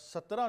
17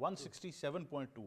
167.2।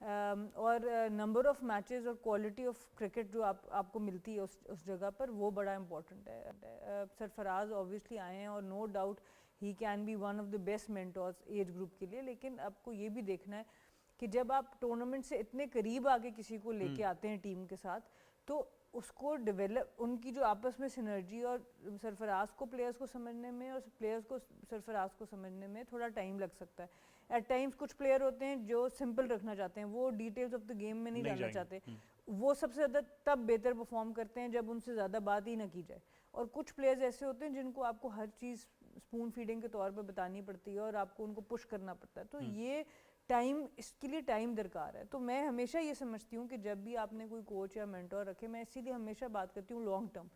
اور number of matches اور quality of cricket جو آپ کو ملتی ہے اس جگہ پر وہ بڑا امپورٹنٹ ہے. سرفراز اوبیسلی آئے ہیں اور no doubt he can be one of the best mentors age group کے لیے, لیکن آپ کو یہ بھی دیکھنا ہے کہ جب آپ ٹورنامنٹ سے اتنے قریب آگے کسی کو لے کے آتے ہیں ٹیم کے ساتھ تو اس کو ڈیولپ ان کی جو آپس میں سنرجی اور سرفراز کو پلیئرز کو سمجھنے میں اور پلیئرز کو سرفراز کو سمجھنے میں تھوڑا ٹائم لگ سکتا ہے. ایٹ ٹائمز کچھ پلیئر ہوتے ہیں جو سمپل رکھنا چاہتے ہیں, وہ ڈیٹیلز آف دا گیم میں نہیں جاننا چاہتے, وہ سب سے زیادہ تب بہتر پرفارم کرتے ہیں جب ان سے زیادہ بات ہی نہ کی جائے. اور کچھ پلیئرز ایسے ہوتے ہیں جن کو آپ کو ہر چیز اسپون فیڈنگ کے طور پہ بتانی پڑتی ہے اور آپ کو ان کو پش کرنا پڑتا ہے. تو یہ ٹائم, اس کے لیے ٹائم درکار ہے. تو میں ہمیشہ یہ سمجھتی ہوں کہ جب بھی آپ نے کوئی کوچ یا مینٹور رکھے, میں اسی لیے ہمیشہ بات کرتی ہوں لانگ ٹرم.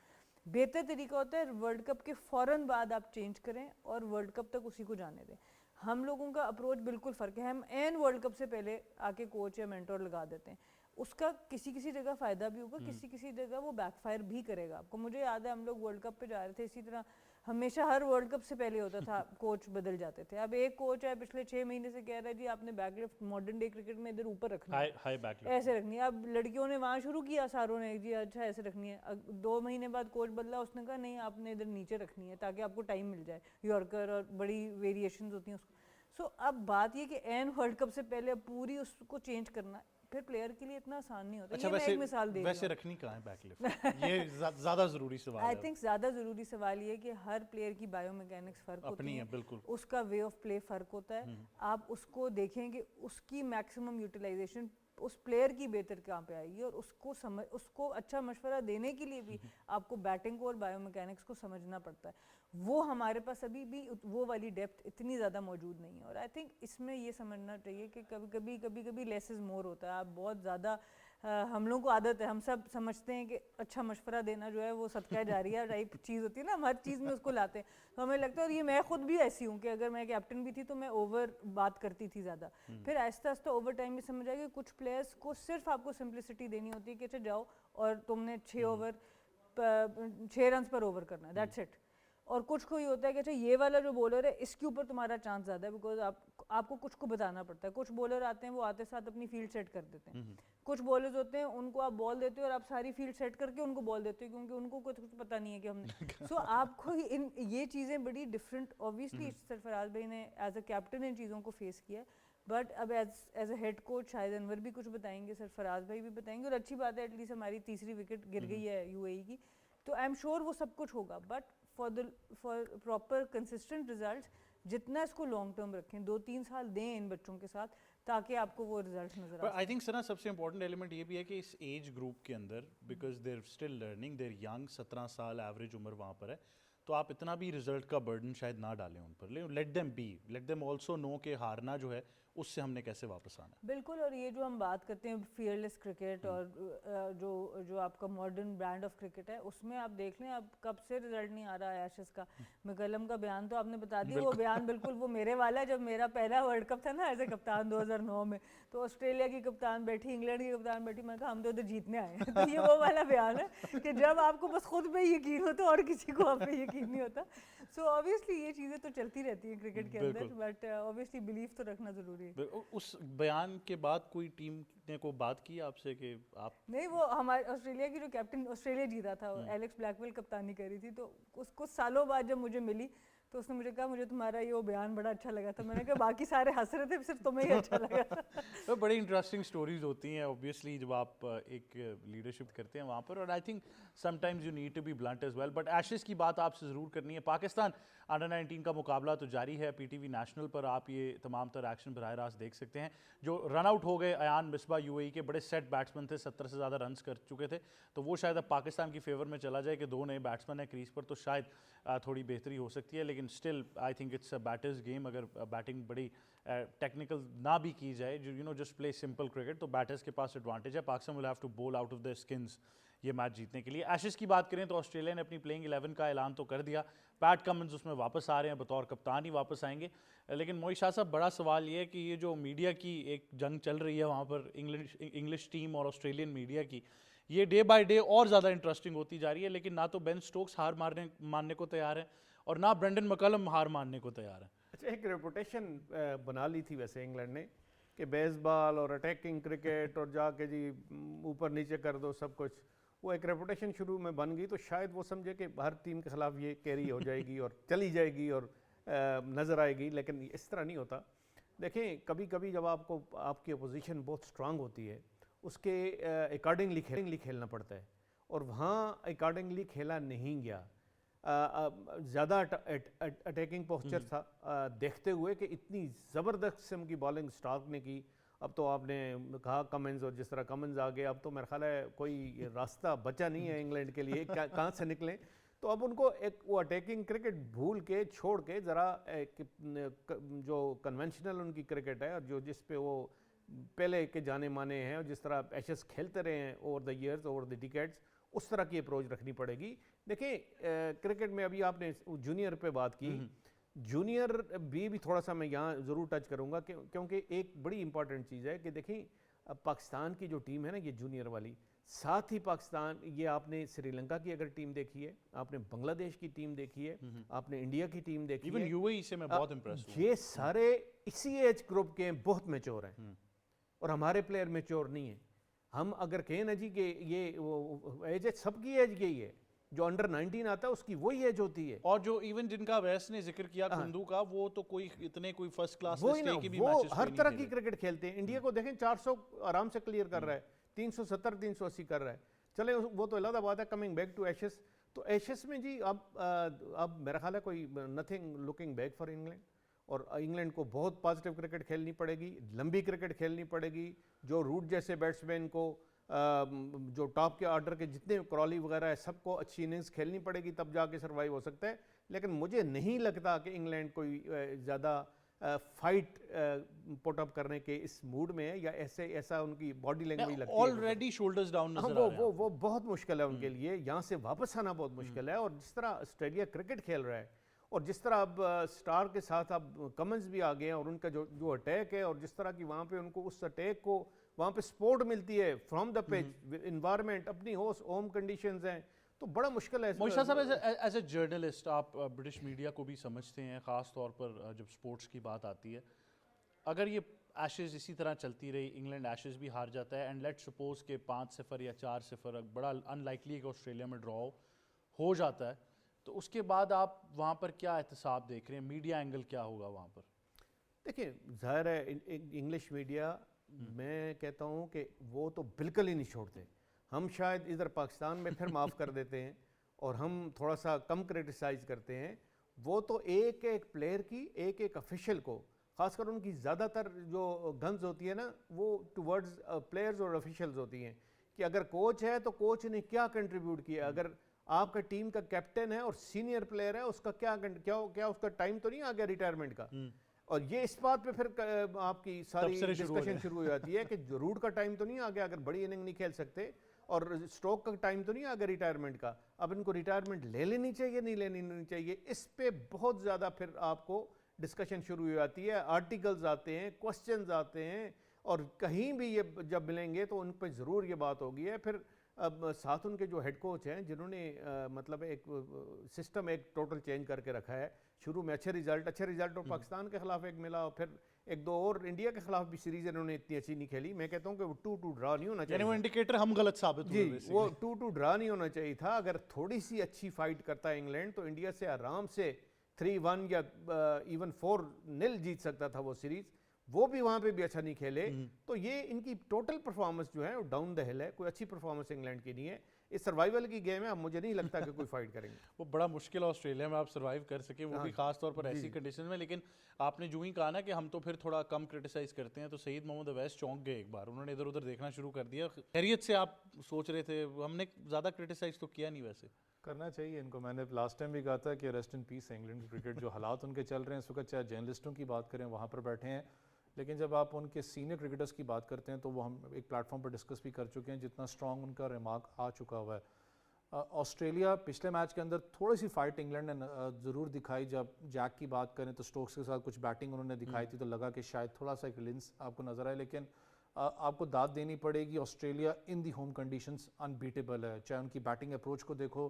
بہتر طریقہ ہوتا ہے ورلڈ کپ کے فوراً بعد آپ چینج کریں اور ورلڈ کپ تک اسی کو جانے دیں. ہم لوگوں کا اپروچ بالکل فرق ہے, ہم این ورلڈ کپ سے پہلے آ کے کوچ یا مینٹور لگا دیتے ہیں. اس کا کسی جگہ فائدہ بھی ہوگا, کسی جگہ وہ بیک فائر بھی کرے گا آپ کو. مجھے یاد ہے ہم لوگ ورلڈ کپ پہ جا رہے تھے, اسی طرح ہمیشہ ہر ورلڈ کپ سے پہلے ہوتا تھا کوچ بدل جاتے تھے. اب ایک کوچ ہے پچھلے 6 مہینے سے کہہ رہا ہے جی آپ نے back left modern day cricket میں ادھر اوپر رکھنا ہے, ایسے رکھنی ہے. اب لڑکیوں نے وہاں شروع کیا, ساروں نے جی اچھا ایسے رکھنی ہے. 2 مہینے بعد کوچ بدلا, اس نے کہا نہیں آپ نے ادھر نیچے رکھنی ہے تاکہ آپ کو ٹائم مل جائے. یارکر اور بڑی ویریشنز ہوتی ہیں اس کو. سو اب بات یہ کہ این ورلڈ کپ سے پہلے پوری اس کو چینج کرنا پھر پلیئر کے لیے اتنا آسان نہیں ہوتا. یہ میں ایک مثال دے رہی ہوں. ویسے رکھنی کہاں ہے بیک لیفٹ, یہ زیادہ ضروری سوال ہے. آئی تھنک زیادہ ضروری سوال یہ کہ ہر پلیئر کی بایو میکینکس فرق ہوتی ہے, بالکل اس کا وے آف پلے فرق ہوتا ہے. آپ اس کو دیکھیں کہ اس کی میکسیمم یوٹیلائزیشن اس پلیئر کی بہتر کہاں پہ آئے گی, اور اس کو اچھا مشورہ دینے کے لیے بھی آپ کو بیٹنگ کو اور بایو میکینکس کو سمجھنا پڑتا ہے. وہ ہمارے پاس ابھی بھی وہ والی ڈیپتھ اتنی زیادہ موجود نہیں ہے. اور آئی تھنک اس میں یہ سمجھنا چاہیے کہ کبھی لیس از مور ہوتا ہے. آپ بہت زیادہ, ہم لوگوں کو عادت ہے, ہم سب سمجھتے ہیں کہ اچھا مشورہ دینا جو ہے وہ صدقہ جاریہ ٹائپ چیز ہوتی ہے نا, ہم ہر چیز میں اس کو لاتے ہیں. تو ہمیں لگتا ہے, اور یہ میں خود بھی ایسی ہوں کہ اگر میں کیپٹن بھی تھی تو میں اوور بات کرتی تھی زیادہ. پھر آہستہ آہستہ اوور ٹائم میں سمجھ آئے کہ کچھ پلیئرس کو صرف آپ کو سمپلسٹی دینی ہوتی ہے کہ اچھا جاؤ اور تم نے 6 رنز پر اوور کرنا ہے, دیٹس اٹ. اور کچھ کو یہ ہوتا ہے کہ اچھا یہ والا جو بولر ہے اس کے اوپر تمہارا چانس زیادہ ہے, بیکاز آپ کو کچھ کو بتانا پڑتا ہے. کچھ بولر آتے ہیں وہ آتے ساتھ اپنی فیلڈ سیٹ کر دیتے ہیں. کچھ بولرز ہوتے ہیں ان کو آپ بال دیتے ہو اور آپ ساری فیلڈ سیٹ کر کے ان کو بال دیتے ہو, کیونکہ ان کو کچھ پتہ نہیں ہے کہ ہم نے. سو آپ کو یہ چیزیں بڑی ڈفرینٹ, اوبیسلی سرفراز بھائی نے ایز اے کیپٹن ان چیزوں کو فیس کیا, بٹ اب ایز اے ہیڈ کوچ شاید انور بھی کچھ بتائیں گے, سرفراز بھائی بھی بتائیں گے. اور اچھی بات ہے ایٹ لیسٹ ہماری تیسری وکٹ گر گئی ہے یو اے ای کی, تو آئی ایم شیور وہ سب کچھ ہوگا. But for proper consistent results جتنا اس کو لانگ ٹرم رکھیں, 2-3 سال دیں ان بچوں کے ساتھ تاکہ آپ کو وہ ریزلٹ نظر آئے. آئی تھنک سر سب سے امپورٹنٹ ایلیمنٹ یہ بھی ہے کہ اس ایج گروپ کے اندر, because they're still learning, they're young, 17 سال ایوریج عمر وہاں پر ہے, تو آپ اتنا بھی رزلٹ کا برڈن شاید نہ ڈالیں ان پر. لیٹ دیم آلسو نو کہ ہارنا جو ہے اس سے ہم نے کیسے واپس آنا ہے. بالکل. اور یہ جو ہم بات کرتے ہیں فیئرلیس کرکٹ اور جو آپ کا ماڈرن برانڈ آف کرکٹ ہے, اس میں آپ دیکھ لیں اب کب سے رزلٹ نہیں آ رہا ہے ایشز کا. مکلم کا بیان تو آپ نے بتا دیا, وہ بیان بالکل وہ میرے والا ہے. جب میرا پہلا ورلڈ کپ تھا نا ایز اے کپتان 2009 میں, تو آسٹریلیا کی کپتان بیٹھی, انگلینڈ کی کپتان بیٹھی, میں نے کہا ہم تو ادھر جیتنے آئے ہیں. تو یہ وہ والا بیان ہے کہ جب آپ کو بس خود پہ یقین ہوتا اور کسی کو آپ پہ یقین نہیں ہوتا. سو اوبیسلی یہ چیزیں تو چلتی رہتی ہیں کرکٹ کے اندر, بٹ اوبیسلی بلیف تو رکھنا ضروری ہے. اس بیان کے بعد کوئی ٹیم نے کو بات کی آپ سے کہ آپ نہیں, وہ ہمارے آسٹریلیا کی جو کیپٹن, آسٹریلیا جیتا تھا, ایلیکس بلیک ویل کپتانی کر رہی تھی, تو اس کچھ سالوں بعد جب مجھے ملی تو اس نے مجھے کہا مجھے تمہارا یہ وہ بیان بڑا اچھا لگا تھا. میں نے کہا باقی سارے ہنس رہے تھے, صرف تمہیں ہی اچھا لگا. بڑی انٹرسٹنگ سٹوریز ہوتی ہیں اوبیسلی جب آپ ایک لیڈرشپ کرتے ہیں وہاں پر, اور I think sometimes you need to be blunt as well. But Ashes کی بات آپ سے ضرور کرنی ہے. پاکستان انڈر-19 کا مقابلہ تو جاری ہے پی ٹی وی نیشنل پر, آپ یہ تمام تر ایکشن براہ راست دیکھ سکتے ہیں. جو رن آؤٹ ہو گئے ایان مصباح یو اے ای کے, بڑے سیٹ بیٹسمین تھے, 70 سے زیادہ رنز کر چکے تھے, تو وہ شاید اب پاکستان کی فیور میں چلا جائے کہ 2 نئے بیٹسمین ہیں کریز پر, تو شاید تھوڑی بہتری ہو سکتی ہے. لیکن still I think it's a batters game. اگر بیٹنگ بڑی ٹیکنیکل نہ بھی کی جائے, جو جسٹ پلے سمپل کرکٹ, تو بیٹرز کے پاس ایڈوانٹیج ہے. Pakistan will have to bowl out of the skins یہ میچ جیتنے کے لیے. ایشز کی بات کریں تو آسٹریلیا نے اپنی پلینگ 11 کا اعلان تو کر دیا. پیٹ کمنز اس میں واپس آ رہے ہیں, بطور کپتان ہی واپس آئیں گے. لیکن موئی شاہ صاحب, بڑا سوال یہ ہے کہ یہ جو میڈیا کی ایک جنگ چل رہی ہے وہاں پر, انگلش ٹیم اور آسٹریلین میڈیا کی, یہ ڈے بائی ڈے اور زیادہ انٹرسٹنگ ہوتی جا رہی ہے. لیکن نہ تو بین سٹوکس ہار ماننے کو تیار ہیں, اور نہ برینڈن مکلم ہار ماننے کو تیار ہیں. اچھا, ایک ریپوٹیشن بنا لی تھی ویسے انگلینڈ نے کہ بیس بال اور اٹیکنگ کرکٹ اور جا کے جی اوپر نیچے کر دو سب کچھ، وہ ایک ریپوٹیشن شروع میں بن گئی، تو شاید وہ سمجھے کہ ہر ٹیم کے خلاف یہ کیری ہو جائے گی اور چلی جائے گی اور نظر آئے گی، لیکن اس طرح نہیں ہوتا. دیکھیں کبھی کبھی جب آپ کو آپ کی اپوزیشن بہت اسٹرانگ ہوتی ہے اس کے اکارڈنگلی کھیلنا پڑتا ہے، اور وہاں اکارڈنگلی کھیلا نہیں گیا. زیادہ اٹیکنگ پوسچر تھا، دیکھتے ہوئے کہ اتنی زبردست قسم کی بالنگ اسٹارک نے کی. اب تو آپ نے کہا کمنز، اور جس طرح کمنز آ گئے اب تو میرا خیال ہے کوئی راستہ بچا نہیں ہے انگلینڈ کے لیے کہاں سے نکلیں. تو اب ان کو ایک وہ اٹیکنگ کرکٹ بھول کے چھوڑ کے ذرا جو کنونشنل ان کی کرکٹ ہے اور جو جس پہ وہ پہلے کے جانے مانے ہیں اور جس طرح ایشز کھیلتے رہے ہیں over the years over the decades, اس طرح کی اپروچ رکھنی پڑے گی. دیکھیں کرکٹ میں ابھی آپ نے جونیئر پہ بات کی، جونیئر بھی تھوڑا سا میں یہاں ضرور ٹچ کروں گا کیونکہ ایک بڑی امپورٹنٹ چیز ہے کہ دیکھیں پاکستان کی جو ٹیم ہے نا یہ جونیئر والی، ساتھ ہی پاکستان، یہ آپ نے سری لنکا کی اگر ٹیم دیکھی ہے، آپ نے بنگلہ دیش کی ٹیم دیکھی ہے، آپ نے انڈیا کی ٹیم دیکھی ہے، ایون یو اے ای سے میں بہت امپریس ہوں. یہ سارے اسی ایج گروپ کے بہت میچور ہیں اور ہمارے پلیئر میچور نہیں ہیں. ہم اگر کہیں نا جی کہ یہ ایج ہے، سب کی ایج یہی ہے، جو انڈر 19 آتا ہے اس کی وہی ایج ہوتی ہے. اور جو ایون جن کا ویس نے ذکر کیا کندو کا، وہ تو کوئی اتنے کوئی فرسٹ کلاس وہی نا، لسٹ کے بھی وہ میچز ہر طرح کی کرکٹ کھیلتے ہیں. انڈیا کو دیکھیں 400 آرام سے کلیئر کر رہا ہے، 370 380 کر رہا ہے. چلیں وہ تو علیحدہ بات ہے. کمنگ بیک ٹو ایشز، تو ایشز میں جی اب میرا خیال ہے کوئی nothing looking back for England, اور انگلینڈ کو بہت پازیٹیو کرکٹ کھیلنی پڑے گی، لمبی کرکٹ کھیلنی پڑے گی. جو روٹ جیسے بیٹسمین کو، جو ٹاپ کے آرڈر کے جتنے کرالی وغیرہ ہے سب کو اچھی اننگز کھیلنی پڑے گی، تب جا کے سروائیو ہو سکتا ہے. لیکن مجھے نہیں لگتا کہ انگلینڈ کوئی زیادہ فائٹ پٹ اپ کرنے کے اس موڈ میں ہے، یا ایسا ان کی باڈی لینگویج لگتی ہے. آلریڈی شولڈرز ڈاؤن نظر آ رہے ہیں. وہ بہت مشکل ہے ان کے لیے، یہاں سے واپس آنا بہت مشکل ہے. اور جس طرح آسٹریلیا کرکٹ کھیل رہا ہے، اور جس طرح اب سٹار کے ساتھ اب کمنز بھی آ گئے ہیں، اور ان کا جو اٹیک ہے، اور جس طرح کی وہاں پہ ان کو اس اٹیک کو وہاں پہ سپورٹ ملتی ہے فرام دا پچ، انوائرمنٹ اپنی ہوم کنڈیشنز ہیں، تو بڑا مشکل ہے. موشا صاحب ایز اے جرنلسٹ آپ برٹش میڈیا کو بھی سمجھتے ہیں، خاص طور پر جب سپورٹس کی بات آتی ہے. اگر یہ ایشز اسی طرح چلتی رہی، انگلینڈ ایشز بھی ہار جاتا ہے، اینڈ لیٹ سپوز کہ 5-0 یا 4-0، بڑا ان لائکلی ہے کہ آسٹریلیا میں ڈرا ہو جاتا ہے، تو اس کے بعد آپ وہاں پر کیا احتساب دیکھ رہے ہیں؟ میڈیا اینگل کیا ہوگا وہاں پر؟ دیکھیں ظاہر ہے انگلش میڈیا، میں کہتا ہوں کہ وہ تو بالکل ہی نہیں چھوڑتے. ہم شاید ادھر پاکستان میں پھر معاف کر دیتے ہیں اور ہم تھوڑا سا کم کرٹیسائز کرتے ہیں. وہ تو ایک ایک پلیئر کی، ایک ایک افیشل کو، خاص کر ان کی زیادہ تر جو گنز ہوتی ہے نا وہ ٹورڈز پلیئرز اور افیشلز ہوتی ہیں، کہ اگر کوچ ہے تو کوچ نے کیا کنٹریبیوٹ کیا. اگر آپ کا ٹیم کا کیپٹن ہے اور سینئر پلیئر ہے، اس کا کیا اس کا ٹائم تو نہیں آ گیا ریٹائرمنٹ کا. اور یہ اس بات پہ پھر آپ کی ساری ڈسکشن شروع ہو جاتی ہے کہ روٹ کا ٹائم تو نہیں آ گیا، اگر بڑی اننگ نہیں کھیل سکتے، اور سٹروک کا ٹائم تو نہیں آ گیا ریٹائرمنٹ کا، اب ان کو ریٹائرمنٹ لے لینی چاہیے نہیں لینی چاہیے. اس پہ بہت زیادہ پھر آپ کو ڈسکشن شروع ہو جاتی ہے، آرٹیکلز آتے ہیں، کوسچنز آتے ہیں، اور کہیں بھی یہ جب ملیں گے تو ان پہ ضرور یہ بات ہوگی ہے. پھر اب ساتھ ان کے جو ہیڈ کوچ ہیں جنہوں نے مطلب ایک سسٹم ایک ٹوٹل چینج کر کے رکھا ہے. شروع میں اچھے ریزلٹ اور پاکستان کے خلاف ایک ملا، اور پھر ایک دو اور انڈیا کے خلاف بھی سیریز انہوں نے اتنی اچھی نہیں کھیلی. میں کہتا ہوں کہ وہ 2-2 ڈرا نہیں ہونا چاہیے، یعنی وہ انڈیکیٹر ہم غلط ثابت ہوئے. جی وہ 2-2 ڈرا نہیں ہونا چاہیے تھا. اگر تھوڑی سی اچھی فائٹ کرتا ہے انگلینڈ تو انڈیا سے آرام سے 3-1 یا ایون 4-0 جیت سکتا تھا وہ سیریز. وہ بھی وہاں پہ بھی اچھا نہیں کھیلے، تو یہ ان کی ٹوٹل پرفارمنس جو ہے وہ ڈاؤن دا ہل ہے. کوئی اچھی پرفارمنس انگلینڈ کی نہیں ہے. اس سروائیول کی گیم ہے، اب مجھے نہیں لگتا کہ کوئی فائٹ کریں گے. وہ بڑا مشکل ہے آسٹریلیا میں آپ سروائیو کر سکیں، وہ بھی خاص طور پر ایسی کنڈیشن میں. لیکن آپ نے جو ہی کہا نا کہ ہم تو پھر تھوڑا کم کرٹیسائز کرتے ہیں، تو سعید محمد اویس چونک گئے ایک بار، انہوں نے ادھر ادھر دیکھنا شروع کر دیا. خیریت سے آپ سوچ رہے تھے؟ ہم نے زیادہ کرٹیسائز تو کیا نہیں، ویسے کرنا چاہیے ان کو. میں نے لاسٹ ٹائم بھی کہا تھا کہ rest in peace England cricket. جو حالات ان کے چل رہے ہیں اس وقت، چاہے جرنلسٹوں کی بات کریں وہاں پر بیٹھے ہیں، لیکن جب آپ ان کے سینئر کرکٹرز کی بات کرتے ہیں تو وہ ہم ایک پلیٹ فارم پر ڈسکس بھی کر چکے ہیں جتنا اسٹرانگ ان کا ریمارک آ چکا ہوا ہے. آسٹریلیا پچھلے میچ کے اندر تھوڑی سی فائٹ انگلینڈ نے ضرور دکھائی. جب جیک کی بات کریں تو سٹوکس کے ساتھ کچھ بیٹنگ انہوں نے دکھائی تھی، تو لگا کہ شاید تھوڑا سا ایک ریلنس آپ کو نظر آئے. لیکن آپ کو داد دینی پڑے گی، Australia in the home conditions unbeatable ہے. چاہے ان کی بیٹنگ اپروچ کو دیکھو،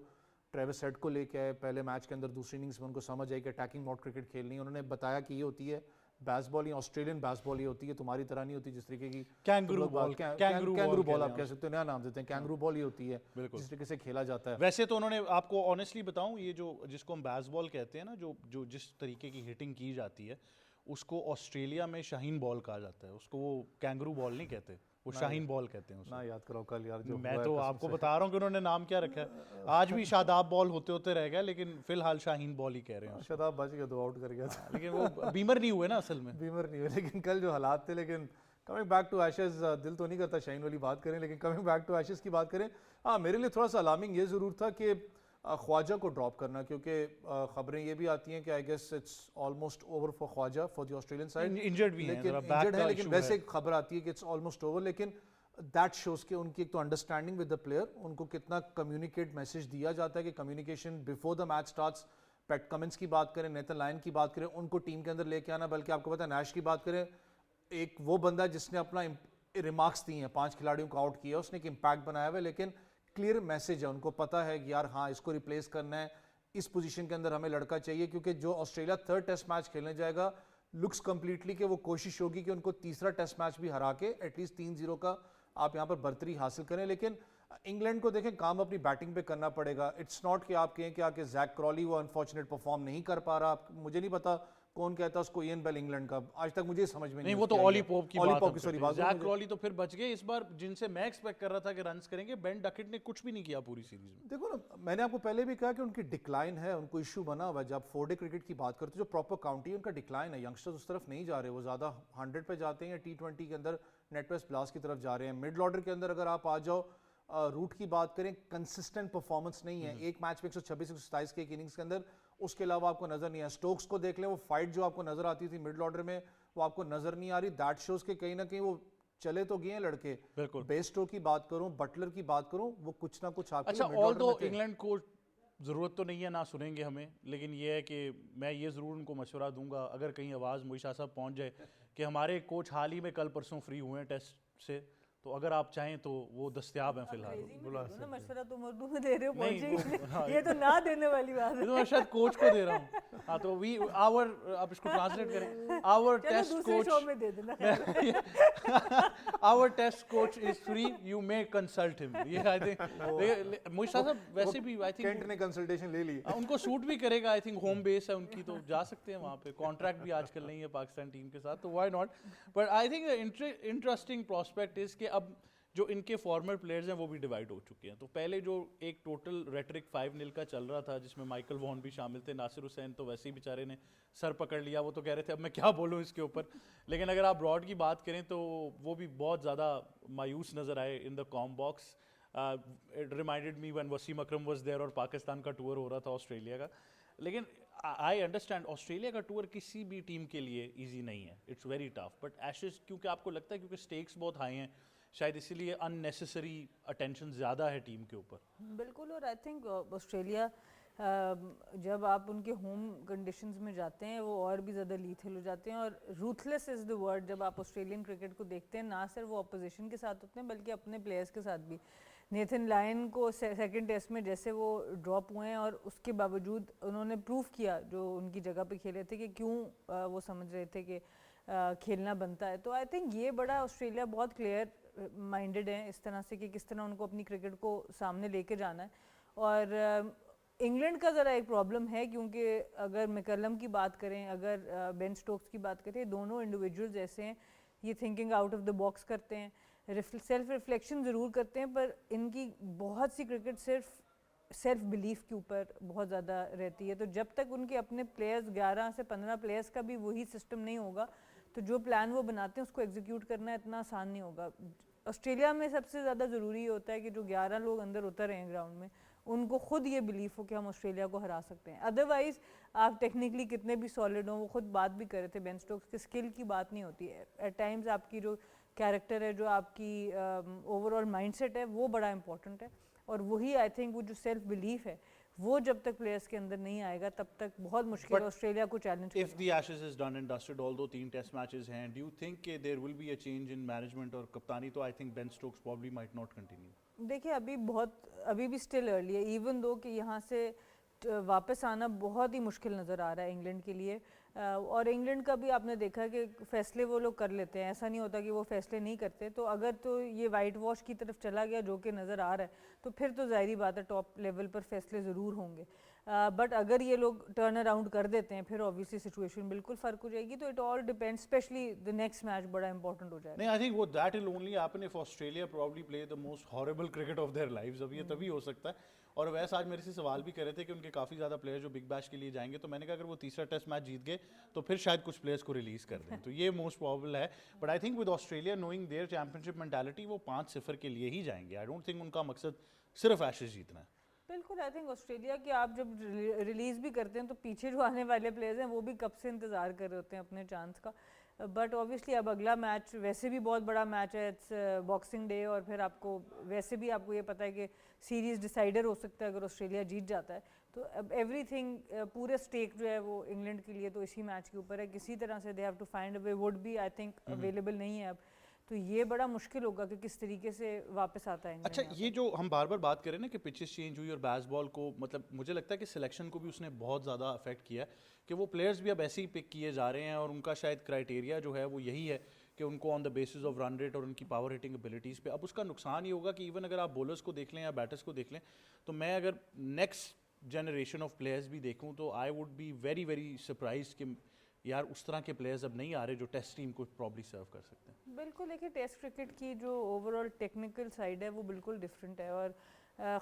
ٹریوس ہیڈ کو لے کے آئے پہلے میچ کے اندر، دوسری اننگز میں ان کو سمجھ آئی کہ اٹیکنگ موڈ کرکٹ کھیلنی ہے. انہوں نے بتایا کہ یہ ہوتی ہے بیس بال ہی آسٹریلین بیس بال ہی ہوتی ہے, تمہاری طرح نہیں ہوتی جس طریقے کی کینگرو بال, کینگرو بال آپ کہہ سکتے ہو, نیا نام دیتے ہیں, کینگرو بال ہی ہوتی ہے جس طریقے سے کھیلا جاتا ہے. ویسے تو انہوں نے, آپ کو آنیسٹلی بتاؤں, یہ جو جس کو ہم بیس بال کہتے ہیں نا, جو جس طریقے کی ہٹنگ کی جاتی ہے اس کو آسٹریلیا میں شاہین بال کہا جاتا ہے, اس کو وہ کینگرو بال نہیں کہتے, وہ شاہین بال کہتے ہیں. نہ یاد کرو کل یار, جو میں تو آپ کو بتا رہا ہوں کہ انہوں نے نام کیا رکھا ہے, آج بھی شاداب بال ہوتے ہوتے رہ گیا, لیکن فی الحال شاہین بال ہی کہہ رہے ہیں. شاداب بچ گیا, 2 آؤٹ کر گیا تھا, لیکن وہ بیمر نہیں ہوئے نا اصل میں, بیمر نہیں ہوئے, لیکن کل جو حالات تھے. لیکن کمنگ بیک ٹو ایشز, دل تو نہیں کرتا شاہین والی بات کریں, لیکن کمنگ بیک ٹو ایشز کی بات کریں, ہاں میرے لیے تھوڑا سا الارمنگ یہ ضرور تھا کہ خواجہ کو ڈراپ کرنا, کیونکہ خبریں یہ بھی آتی ہیں کہ I guess it's almost over for Khawaja for the Australian side, injured بھی ہیں, لیکن ویسے خبر آتی ہے کہ اٹس آلموسٹ اوور. لیکن دیٹ شوز کہ ان کی ایک تو انڈرسٹینڈنگ ود دا پلیئر, ان کو کتنا کمیونیکیٹ میسج دیا جاتا ہے, کہ communication before the match starts. Pat Cummins کی بات کریں, نیتھن لائن کی بات کریں, ان کو ٹیم کے اندر لے کے آنا, بلکہ آپ کو پتا ہے نیش کی بات کریں, ایک وہ بندہ جس نے اپنا ریمارکس دی ہیں, 5 کھلاڑیوں کو آؤٹ کیا, اس نے ایک امپیکٹ بنایا ہوا ہے, لیکن کلیئر میسج ہے, ان کو پتا ہے کہ یار ہاں اس کو ریپلیس کرنا ہے, اس پوزیشن کے اندر ہمیں لڑکا چاہیے, کیونکہ جو آسٹریلیا 3rd ٹیسٹ میچ کھیلنے جائے گا لکس کمپلیٹلی کہ وہ کوشش ہوگی کہ ان کو تیسرا ٹیسٹ میچ بھی ہرا کے ایٹ لیسٹ 3-0 کا آپ یہاں پر برتری حاصل کریں. لیکن انگلینڈ کو دیکھیں کام اپنی بیٹنگ پہ کرنا پڑے گا. اٹس ناٹ کہ آپ کہیں کہ زیک کرالی وہ انفارچونیٹ پرفارم نہیں کر پا رہا, مجھے نہیں پتا کون کہتا اس کو ایئن بیل انگلینڈ کا, آج تک مجھے سمجھ میں نہیں, وہ تو اولی پوپ کی بات ہے. بات زیک کرالی تو پھر بچ گئے اس بار, جن سے میں ایکسپیکٹ کر رہا تھا کہ رنز کریں گے. بین ڈکٹ نے کچھ بھی نہیں کیا پوری سیریز میں. دیکھو نا, میں نے آپ کو پہلے بھی کہا کہ ان کی ڈکلائن ہے, ان کو ایشو بنا ہوا ہے. جب 4 ڈے کرکٹ کی بات کرتے جو پراپر کاؤنٹی ہے, ان کا ڈکلائن ہے, ینگسٹرز اس طرف نہیں جا رہے, وہ زیادہ 100 پہ جاتے ہیں یا T20 کے اندر نیٹ ویسٹ بلاس کی طرف جا رہے ہیں. مڈل آرڈر کے اندر اگر آپ آ جاؤ, روٹ کی بات کریں, کنسسٹنٹ پرفارمنس نہیں ہے. ایک میچ میں 126-127 کے ایک اننگز کے اندر, اس کے علاوہ آپ کو نظر نہیں آیا. سٹوکس کو دیکھ لیں, وہ فائٹ جو آپ کو نظر آتی تھی مڈل آرڈر میں وہ آپ کو نظر نہیں آ رہی. دیٹ شوز کہ کہیں نہ کہیں وہ چلے تو گئے ہیں لڑکے. بیسٹو کی بات کروں, بٹلر کی بات کروں, وہ کچھ نہ کچھ آپ اچھا, آل دو انگلینڈ کو ضرورت تو نہیں ہے, نہ سنیں گے ہمیں, لیکن یہ ہے کہ میں یہ ضرور ان کو مشورہ دوں گا, اگر کہیں آواز موئی شاہ صاحب پہنچ جائے کہ ہمارے کوچ حال ہی میں کل پرسوں فری ہوئے ہیں ٹیسٹ سے, تو اگر آپ چاہیں تو وہ دستیاب ہیں فی الحال. مشورہ تم اردو میں دے رہے ہو پہنچے, یہ تو نہ دینے والی بات ہے. میں شاید کوچ کو دے رہا ہوں. ہاں تو آپ اس کو ٹرانسلیٹ کریں, our test coach, our test coach is free, you may consult him. یہ آئی تھنک موئی شاہ صاحب ویسے بھی آئی تھنک کینٹ نے کنسلٹیشن لے لی, ان کو سوٹ بھی کرے گا, آئی تھنک ہوم بیس ہے ان کی, تو جا سکتے ہیں وہاں پہ. کانٹریکٹ بھی آج کل نہیں ہے پاکستان ٹیم کے ساتھ, تو why not. But I think interesting prospect is کہ اب جو ان کے فارمر پلیئرز ہیں وہ بھی ڈیوائڈ ہو چکے ہیں. تو پہلے جو ایک ٹوٹل ریٹرک 5-0 کا چل رہا تھا, جس میں مائیکل وان بھی شامل تھے, ناصر حسین تو ویسے ہی بیچارے نے سر پکڑ لیا, وہ تو کہہ رہے تھے اب میں کیا بولوں اس کے اوپر. لیکن اگر آپ براڈ کی بات کریں تو وہ بھی بہت زیادہ مایوس نظر آئے in the comm box. It reminded me when Wasim Akram was there اور پاکستان کا ٹور ہو رہا تھا آسٹریلیا کا. لیکن آئی انڈرسٹینڈ آسٹریلیا کا ٹور کسی بھی ٹیم کے لیے ایزی نہیں ہے, it's very tough. But Ashes کیونکہ آپ کو لگتا ہے کیونکہ اسٹیکس بہت ہائی ہیں, شاید اسی لیے ان نیسیسری اٹینشن زیادہ ہے ٹیم کے اوپر. بالکل. اور آئی تھنک آسٹریلیا جب آپ ان کے ہوم کنڈیشنز میں جاتے ہیں وہ اور بھی زیادہ لیتھل ہو جاتے ہیں, اور روتھلیس از دا ورڈ جب آپ آسٹریلین کرکٹ کو دیکھتے ہیں, نہ صرف وہ اپوزیشن کے ساتھ ہوتے ہیں بلکہ اپنے پلیئرس کے ساتھ بھی. نیتھن لائن کو سیکنڈ ٹیسٹ میں جیسے وہ ڈراپ ہوئے ہیں, اور اس کے باوجود انہوں نے پروف کیا جو ان کی جگہ پہ کھیلے تھے کہ کیوں وہ سمجھ رہے تھے کہ کھیلنا بنتا ہے. تو آئی تھنک یہ بڑا آسٹریلیا بہت کلیئر مائنڈیڈ ہیں اس طرح سے کہ کس طرح ان کو اپنی کرکٹ کو سامنے لے کے جانا ہے. اور انگلینڈ کا ذرا ایک پرابلم ہے, کیونکہ اگر میکلم کی بات کریں, اگر بین اسٹوکس کی بات کریں, دونوں انڈیویجولز ایسے ہیں, یہ thinking out of the box کرتے ہیں, سیلف ریفلیکشن ضرور کرتے ہیں, پر ان کی بہت سی کرکٹ صرف سیلف بلیف کے اوپر بہت زیادہ رہتی ہے. تو جب تک ان کے اپنے پلیئرز 11 سے 15 پلیئرز کا بھی وہی سسٹم نہیں ہوگا, تو جو پلان وہ بناتے ہیں اس کو ایگزیکیوٹ کرنا اتنا آسان نہیں ہوگا. آسٹریلیا میں سب سے زیادہ ضروری ہوتا ہے کہ جو 11 لوگ اندر اتر ہیں گراؤنڈ میں, ان کو خود یہ بلیف ہو کہ ہم آسٹریلیا کو ہرا سکتے ہیں. ادروائز آپ ٹیکنیکلی کتنے بھی سالڈ ہوں, وہ خود بات بھی کر رہے تھے بین اسٹوکس کے, اسکل کی بات نہیں ہوتی ہے. ایٹ ٹائمز آپ کی جو کیریکٹر ہے, جو آپ کی اوور آل مائنڈ سیٹ ہے, وہ بڑا امپورٹنٹ ہے. اور وہی آئی تھنک وہ جو سیلف بلیف ہے وہ جب تک پلیئرس کے اندر نہیں آئے گا تب تک بہت مشکل ہے آسٹریلیا کو چیلنج کرنا. If the Ashes is done and dusted, although 3 test matches ہیں, do you think کہ there will be a change in management اور کپتانی؟ تو I think Ben Stokes probably might not continue. دیکھیں ابھی بھی اسٹل ارلی ہے, ایون دو کہ یہاں سے واپس آنا بہت ہی مشکل نظر آ رہا ہے انگلینڈ کے لیے. اور انگلینڈ کا بھی آپ نے دیکھا کہ فیصلے وہ لوگ کر لیتے ہیں, ایسا نہیں ہوتا کہ وہ فیصلے نہیں کرتے. تو اگر تو یہ وائٹ واش کی طرف چلا گیا جو کہ نظر آ رہا ہے, تو پھر تو ظاہری بات ہے ٹاپ لیول پر فیصلے ضرور ہوں گے. بٹ اگر یہ لوگ ٹرن اراؤنڈ کر دیتے ہیں پھر اوبیسلی سچویشن بالکل فرق ہو جائے گی. تو it all depend, especially the next match بڑا امپورٹنٹ ہو جائے گا. نہیں, آئی تھنک وہ that will only happen if Australia probably play the most horrible cricket of their lives. اب یہ تبھی ہو سکتا ہے. اور ویسے آج میرے سے سوال بھی کر رہے تھے کہ ان کے کافی زیادہ پلیئر جو بگ بیش کے لیے جائیں گے, تو میں نے کہا اگر وہ تیسرا ٹیسٹ میچ جیت گئے تو پھر شاید کچھ پلیئرس کو ریلیز کر دیں, تو یہ موسٹ پرابل ہے. But I think with Australia knowing their championship mentality وہ 5-0 کے لیے ہی جائیں گے. آئی ڈونٹ تھنک ان کا مقصد صرف ایشز جیتنا ہے. بالکل. آئی تھنک آسٹریلیا کے آپ جب ریلیز بھی کرتے ہیں تو پیچھے جو آنے والے پلیئرز ہیں وہ بھی کب سے انتظار کر رہے ہوتے ہیں اپنے چانس کا. بٹ اوبیسلی اب اگلا میچ ویسے بھی بہت بڑا میچ ہے, اٹس باکسنگ ڈے, اور پھر آپ کو ویسے بھی آپ کو یہ پتہ ہے کہ سیریز ڈیسائڈر ہو سکتا ہے اگر آسٹریلیا جیت جاتا ہے. تو اب ایوری تھنگ پورے اسٹیک جو ہے وہ انگلینڈ کے لیے تو اسی میچ کے اوپر ہے. کسی طرح سے they have to find a way, would بھی آئی تھنک اویلیبل نہیں ہے اب. تو یہ بڑا مشکل ہوگا کہ کس طریقے سے واپس آتا ہے. اچھا, یہ جو ہم بار بار بات کریں نا کہ پچز چینج ہوئی اور بیس بال کو, مطلب مجھے لگتا ہے کہ سلیکشن کو بھی اس نے بہت زیادہ افیکٹ کیا ہے کہ وہ پلیئرز بھی اب ایسے ہی پک کیے جا رہے ہیں, اور ان کا شاید کرائٹیریا جو ہے وہ یہی ہے کہ ان کو on the basis of run rate اور ان کی پاور ہٹنگ ابیلٹیز پہ. اب اس کا نقصان یہ ہوگا کہ ایون اگر آپ بولرز کو دیکھ لیں یا بیٹرز کو دیکھ لیں, تو میں اگر نیکسٹ جنریشن آف پلیئرز بھی دیکھوں تو I would be very very surprise کہ یار اس طرح کے پلیئرز اب نہیں آ رہے جو ٹیسٹ ٹیم کو پرابلی سرو کر سکتے ہیں. بالکل. دیکھیے ٹیسٹ کرکٹ کی جو اوور آل ٹیکنیکل سائڈ ہے وہ بالکل ڈفرینٹ ہے, اور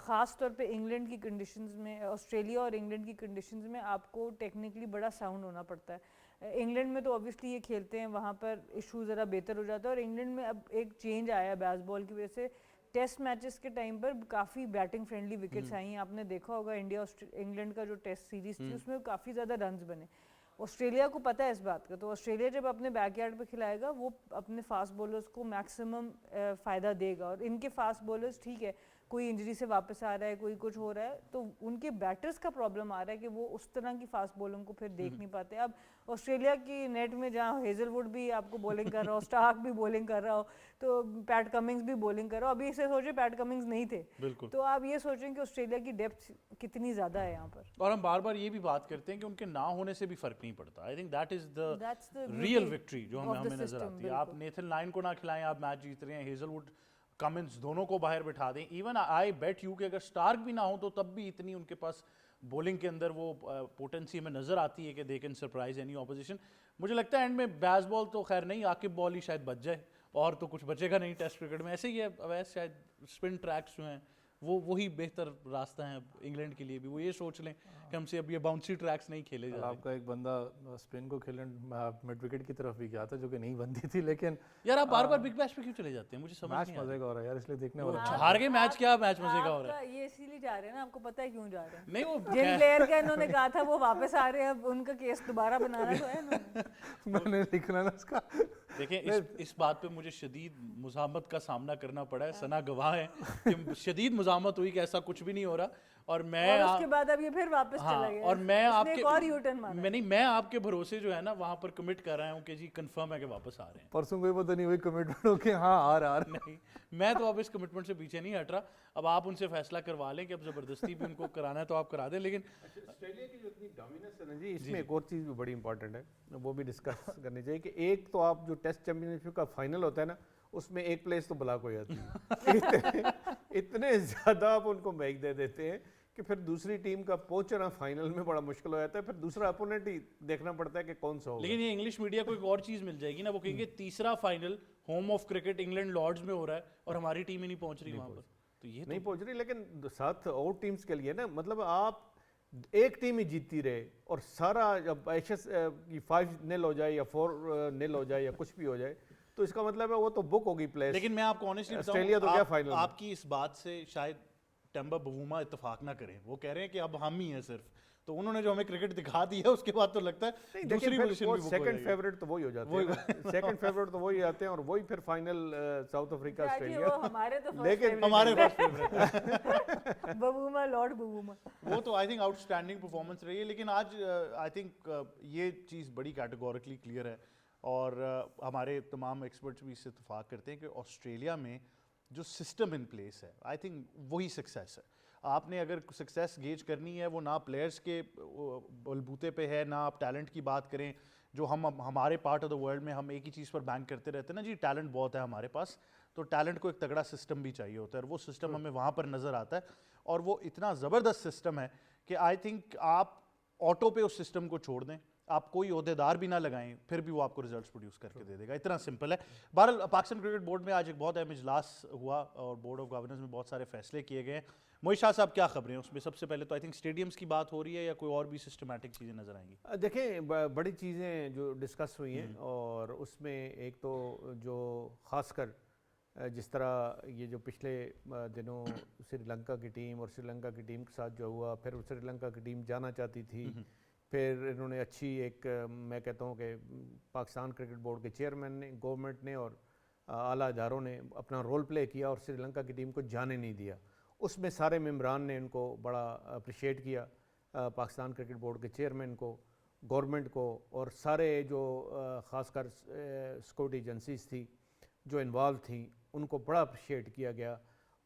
خاص طور پہ انگلینڈ کی کنڈیشنز میں, آسٹریلیا اور انگلینڈ کی کنڈیشنز میں آپ کو ٹیکنیکلی بڑا ساؤنڈ ہونا پڑتا ہے. انگلینڈ میں تو اوبیسلی یہ کھیلتے ہیں, وہاں پر ایشو ذرا بہتر ہو جاتا ہے. اور انگلینڈ میں اب ایک چینج آیا ہے بیس بال کی وجہ سے, ٹیسٹ میچز کے ٹائم پر کافی بیٹنگ فرینڈلی وکٹس آئی ہیں. آپ نے دیکھا ہوگا انڈیا انگلینڈ کا جو ٹیسٹ سیریز تھی اس میں کافی زیادہ رنز بنے. آسٹریلیا کو پتہ ہے اس بات کا, تو آسٹریلیا جب اپنے بیک یارڈ پہ کھلائے گا وہ اپنے فاسٹ بولرز کو میکسیمم فائدہ دے گا. اور ان کے فاسٹ بولرز ٹھیک ہے کوئی انجری سے واپس آ رہا ہے, کوئی کچھ ہو رہا ہے, تو ان کے بیٹرز کا پرابلم آ رہا ہے کہ وہ اس طرح کی فاسٹ بولنگ کو پھر دیکھ نہیں پاتے. اب آسٹریلیا کی نیٹ میں جہاں ہیزل ووڈ بھی آپ کو بولنگ کر رہا ہو, اسٹارک بھی بولنگ کر رہا ہو, تو پیٹ کمنگز بھی بولنگ کر رہا ہو. ابھی اسے سوچیں پیٹ کمنگز نہیں تھے, تو آپ یہ سوچیں کہ آسٹریلیا کی ڈیپتھ کتنی زیادہ ہے یہاں پر. اور ہم بار بار یہ بھی بات کرتے ہیں کہ ان کے نہ ہونے سے بھی فرق نہیں پڑتا. I think that is the real victory جو ہمیں نظر آتی ہے. آپ نیتھن لائن کو نہ کھلائیں, آپ میچ جیت رہے ہیں. ہیزل ووڈ, کمنس, دونوں کو باہر بٹھا دیں. ایون آئی بیٹ یو کہ اگر اسٹارک بھی نہ ہو تو تب بھی اتنی ان کے پاس بولنگ کے اندر وہ پوٹنسی ہمیں نظر آتی ہے کہ they can surprise any opposition. مجھے لگتا ہے اینڈ میں بیس بال تو خیر نہیں, عاقب بال ہی شاید بچ جائے, اور تو کچھ بچے گا نہیں ٹیسٹ کرکٹ میں. ایسے ہی ہے اویس, شاید اسپن ٹریکس جو ہیں وہی بہتر راستہ ہیں انگلینڈ کے لیے بھی. وہ یہ سوچ لیں کہ ہم سے اب یہ باؤنسی ٹریکس نہیں کھیلے جا رہے. آپ کا ایک بندہ اسپن کو کھیلنے مڈ وکٹ کی طرف بھی گیا تھا جو کہ نہیں بنتی تھی, لیکن یار آپ بار بار بگ بیش پہ کیوں چلے جاتے ہیں, مجھے سمجھ میچ نہیں مزے کا ہو رہا ہے یار, اس لیے دیکھنے والا. ہار گئے میچ, کیا میچ مزے کا ہو رہا ہے. یہ اسی لیے جا رہے ہیں نا, آپ کو پتہ ہے کیوں جا رہے ہیں. نہیں وہ جن پلیئر کا انہوں نے کہا تھا وہ واپس آ رہے ہیں, اب ان کا کیس دوبارہ بنانا تو ہے نا. میں نے لکھنا نا اس کا. دیکھیں اس بات پہ مجھے شدید مزاحمت کا سامنا کرنا پڑا ہے. ثنا گواہ ہے کہ شدید مزاحمت ہوئی کہ ایسا کچھ بھی نہیں ہو رہا, اور میں اس کے بعد اب یہ پھر واپس چلا گیا. اور میں آپ کے اور یو ٹرن مارا. میں آپ کے بھروسے جو ہے نا وہاں پر کمٹ کر رہا ہوں کہ جی کنفرم ہے کہ واپس آ رہے ہیں. پرسوں کوئی پتہ نہیں ہوئی کمٹمنٹ ہو کہ ہاں آ رہا. نہیں, میں تو اب اس کمٹمنٹ سے پیچھے نہیں ہٹ رہا. اب آپ ان سے فیصلہ کروا لیں کہ اب زبردستی بھی ان کو کرانا ہے تو آپ کرا دیں. لیکن آسٹریلیا کی جو اتنی ڈومیننس ہے نا جی, اس میں ایک اور چیز بھی بڑی امپورٹنٹ ہے, وہ بھی ڈسکس کرنی چاہیے کہ ایک تو آپ جو ٹیسٹ چیمپئن شپ کا فائنل ہوتا ہے نا, اس میں ایک پلیس تو بلاک ہو جاتی ہے. اتنے زیادہ آپ ان کو میچ دے دیتے ہیں کہ پھر دوسری ٹیم کا پہنچنا فائنل میں بڑا مشکل ہو جاتا ہے. پھر دوسرا اپوننٹ ہی دیکھنا پڑتا ہے کہ کون سا ہوگا. لیکن یہ انگلش میڈیا کو ایک اور چیز مل جائے گی نا, وہ کہیں گے تیسرا final home of cricket England Lords میں ہو رہا ہے اور ہماری ٹیم ہی نہیں پہنچ رہی وہاں پر. تو یہ نہیں پہنچ رہی, لیکن ساتھ اور ٹیمز کے لیے نا, مطلب آپ ایک ٹیم ہی جیتتی رہے اور سارا جب ایشز کی 5-0 ہو جائے یا 4-0 ہو جائے یا کچھ بھی ہو جائے, تو اس کا مطلب ہے وہ تو بک ہوگی پلیس. لیکن میں آپ کو آنیسٹلی آسٹریلیا تو کیا فائنل, آپ کی اس بات سے شاید ٹیمبا بووما اتفاق نہ کریں. وہ کہہ رہے ہیں کہ اب ہم ہی ہیں صرف, تو انہوں نے جو ہمیں کرکٹ دکھا دیا اس کے بعد تو لگتا ہے دوسری پوزیشن بھی سیکنڈ فیورٹ تو وہی ہو جاتے ہیں. سیکنڈ فیورٹ تو وہی آتے ہیں, اور وہی پھر فائنل ساؤتھ افریقہ آسٹریلیا. لیکن ہمارے پاس بووما, لارڈ بووما, وہ تو I think out standing performance رہی ہے. لیکن آج آئی تھنک یہ چیز بڑی کیٹیگوریکلی کلیئر ہے, اور ہمارے تمام ایکسپرٹس بھی اس سے اتفاق کرتے ہیں کہ آسٹریلیا میں جو سسٹم ان پلیس ہے آئی تھنک وہی سکسیس ہے. آپ نے اگر سکسیس گیج کرنی ہے وہ نہ پلیئرز کے بلبوتے پہ ہے، نہ آپ ٹیلنٹ کی بات کریں جو ہمارے پارٹ آف دا ورلڈ میں ہم ایک ہی چیز پر بینک کرتے رہتے ہیں نا جی ٹیلنٹ بہت ہے ہمارے پاس، تو ٹیلنٹ کو ایک تگڑا سسٹم بھی چاہیے ہوتا ہے، اور وہ سسٹم ہمیں وہاں پر نظر آتا ہے، اور وہ اتنا زبردست سسٹم ہے کہ آئی تھنک آپ آٹو پہ اس سسٹم کو چھوڑ دیں، آپ کوئی عہدیدار بھی نہ لگائیں پھر بھی وہ آپ کو ریزلٹس پروڈیوس کر کے دے دے گا، اتنا سمپل ہے۔ بہرحال پاکستان کرکٹ بورڈ میں آج ایک بہت اہم اجلاس ہوا اور بورڈ آف گورننس میں بہت سارے فیصلے کیے گئے ہیں۔ معیز شاہ صاحب کیا خبریں ہیں اس میں؟ سب سے پہلے تو آئی تھنک اسٹیڈیمس کی بات ہو رہی ہے یا کوئی اور بھی سسٹمیٹک چیزیں نظر آئیں گی؟ دیکھیں بڑی چیزیں جو ڈسکس ہوئی ہیں، اور اس میں ایک تو جو خاص کر جس طرح یہ جو پچھلے دنوں سری لنکا کی ٹیم اور سری لنکا کی ٹیم کے ساتھ جو ہوا، پھر سری لنکا کی ٹیم جانا چاہتی تھی، پھر انہوں نے اچھی ایک میں کہتا ہوں کہ پاکستان کرکٹ بورڈ کے چیئرمین نے، گورنمنٹ نے اور اعلیٰ اداروں نے اپنا رول پلے کیا اور سری لنکا کی ٹیم کو جانے نہیں دیا۔ اس میں سارے ممبران نے ان کو بڑا اپریشیٹ کیا، پاکستان کرکٹ بورڈ کے چیئرمین کو، گورنمنٹ کو، اور سارے جو خاص کر سیکورٹی ایجنسیز تھی جو انوالو تھیں ان کو بڑا اپریشیٹ کیا گیا،